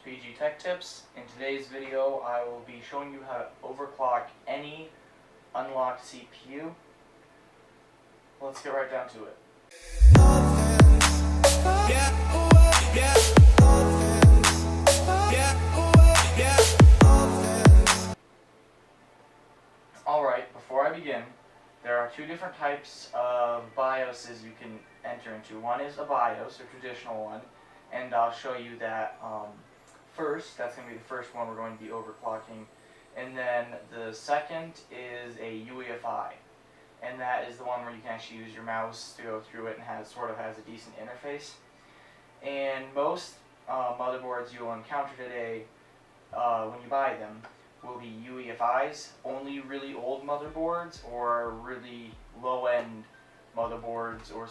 to PG Tech Tips. In today's video, I will be showing you how to overclock any unlocked CPU. Let's get right down to it. Alright, before I begin, there are two different types of BIOSes you can enter into. One is a BIOS, a traditional one, and I'll show you that first. That's going to be the first one we're going to be overclocking. And then the second is a UEFI, and that is the one where you can actually use your mouse to go through it and has a decent interface. And most motherboards you will encounter today when you buy them will be UEFIs. Only really old motherboards or really low-end motherboards or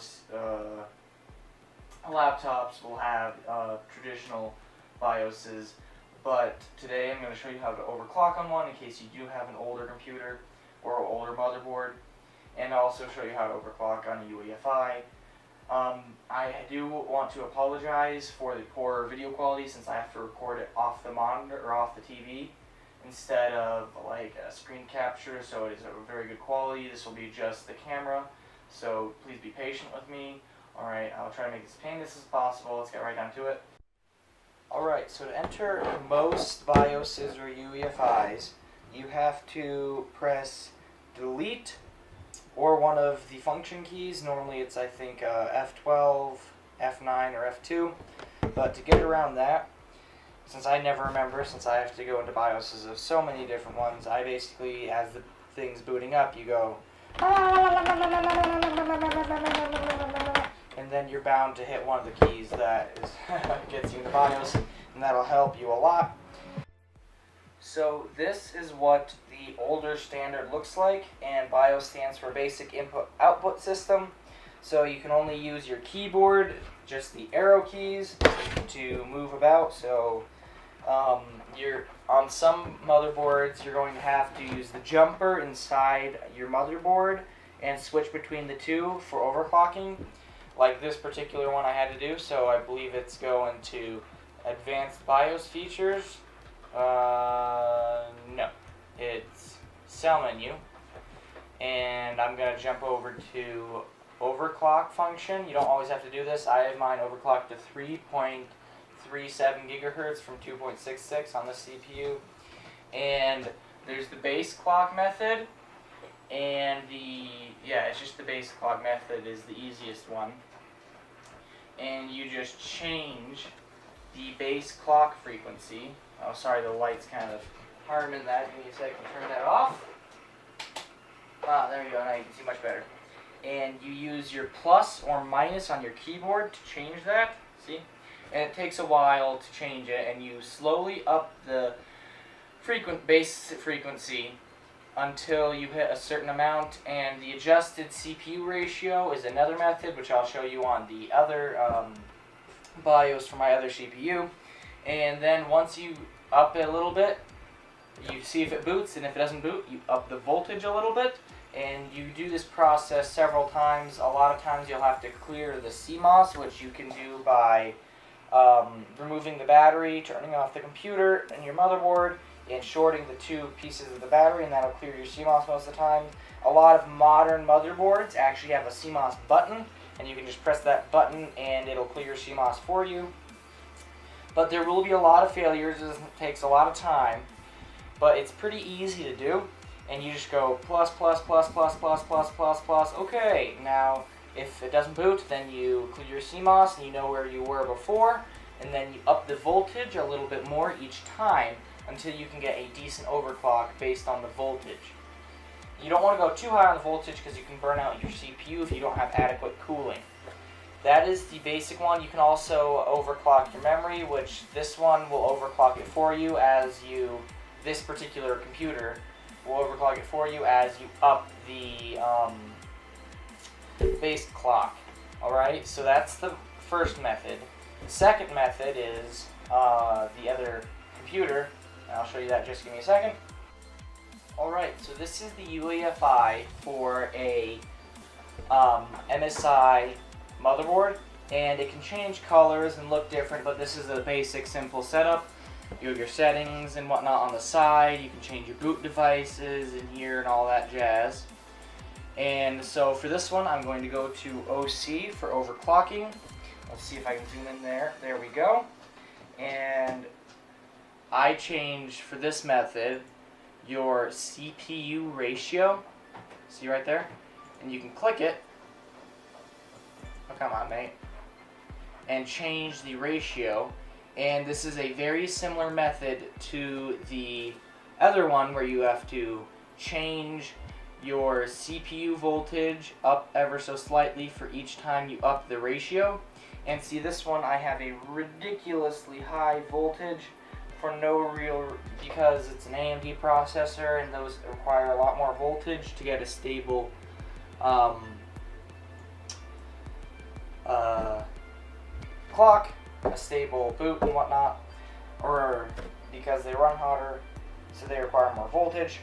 laptops will have traditional BIOSes. But today I'm going to show you how to overclock on one in case you do have an older computer or an older motherboard, and also show you how to overclock on a UEFI. I do want to apologize for the poor video quality since I have to record it off the monitor or off the TV instead of like a screen capture, so it is a very good quality. This will be just the camera, so please be patient with me. Alright, I'll try to make it as painless as possible. Let's get right down to it. Alright, so to enter most BIOSes or UEFIs, you have to press delete or one of the function keys. Normally it's, I think, F12, F9, or F2. But to get around that, since I never remember, since I have to go into BIOSes of so many different ones, I basically, as the thing's booting up, you go, and then you're bound to hit one of the keys that is gets you into BIOS, and that'll help you a lot. So this is what the older standard looks like, and BIOS stands for Basic Input-Output System. So you can only use your keyboard, just the arrow keys, to move about. So you're on some motherboards, you're going to have to use the jumper inside your motherboard and switch between the two for overclocking, like this particular one I had to do. So I believe it's going to Advanced BIOS Features. No, it's Cell Menu, and I'm going to jump over to Overclock function. You don't always have to do this. I have mine overclocked to 3.37 gigahertz from 2.66 on the CPU. And there's the base clock method, and it's just the base clock method is the easiest one. And you just change the base clock frequency. Oh, sorry, the light's kind of harming that. Give me a second to turn that off. Ah, there you go. Now you can see much better. And you use your plus or minus on your keyboard to change that. See? And it takes a while to change it, and you slowly up the base frequency until you hit a certain amount. And the adjusted CPU ratio is another method, which I'll show you on the other BIOS for my other CPU. And then once you up it a little bit, you see if it boots, and if it doesn't boot, you up the voltage a little bit, and you do this process several times. A lot of times you'll have to clear the CMOS, which you can do by removing the battery, turning off the computer and your motherboard, and shorting the two pieces of the battery, and that'll clear your CMOS most of the time. A lot of modern motherboards actually have a CMOS button, and you can just press that button and it'll clear your CMOS for you. But there will be a lot of failures. It takes a lot of time, but it's pretty easy to do. And you just go plus, plus, plus, plus, plus, plus, plus, plus. Okay, now if it doesn't boot, then you clear your CMOS and you know where you were before, and then you up the voltage a little bit more each time until you can get a decent overclock based on the voltage. You don't want to go too high on the voltage because you can burn out your CPU if you don't have adequate cooling. That is the basic one. You can also overclock your memory, which this one will overclock it for you this particular computer will overclock it for you as you up the base clock. Alright, so that's the first method. The second method is the other computer, and I'll show you that. Just give me a second. Alright, so this is the UEFI for a MSI motherboard, and it can change colors and look different, but this is a basic simple setup. You have your settings and whatnot on the side. You can change your boot devices in here and all that jazz. And so for this one, I'm going to go to OC for overclocking. Let's see if I can zoom in there. There we go. And I changed for this method your CPU ratio. See right there? And you can click it. Oh, come on, mate. And change the ratio. And this is a very similar method to the other one where you have to change your CPU voltage up ever so slightly for each time you up the ratio. And see, this one I have a ridiculously high voltage for no real, because it's an AMD processor and those require a lot more voltage to get a stable clock, a stable boot and whatnot, or because they run hotter, so they require more voltage.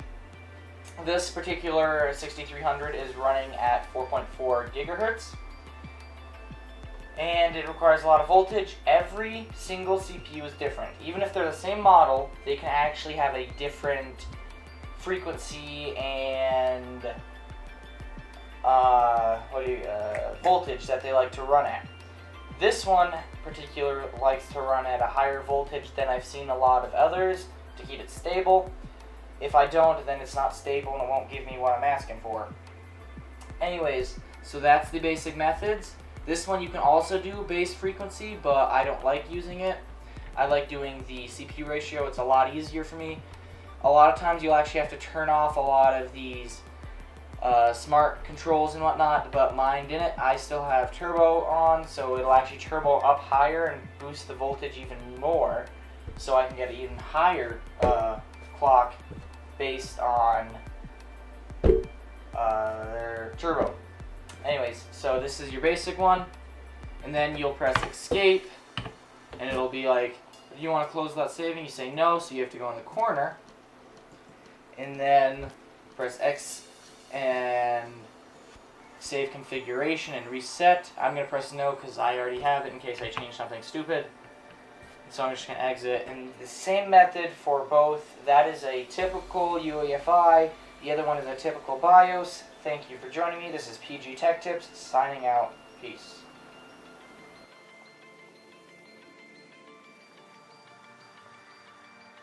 This particular 6300 is running at 4.4 gigahertz, and it requires a lot of voltage. Every single CPU is different. Even if they're the same model, they can actually have a different frequency and voltage that they like to run at. This one particular likes to run at a higher voltage than I've seen a lot of others to keep it stable. If I don't, then it's not stable and it won't give me what I'm asking for. Anyways, so that's the basic methods. This one you can also do base frequency, but I don't like using it. I like doing the CPU ratio. It's a lot easier for me. A lot of times you'll actually have to turn off a lot of these smart controls and whatnot, but mine didn't. I still have turbo on, so it'll actually turbo up higher and boost the voltage even more, so I can get an even higher clock based on their turbo. Anyways, so this is your basic one, and then you'll press escape, and it'll be like, do you want to close without saving? You say no, so you have to go in the corner, and then press X and save configuration and reset. I'm going to press no because I already have it in case I change something stupid. So I'm just going to exit. And the same method for both. That is a typical UEFI. The other one is a typical BIOS. Thank you for joining me. This is PG Tech Tips signing out. Peace.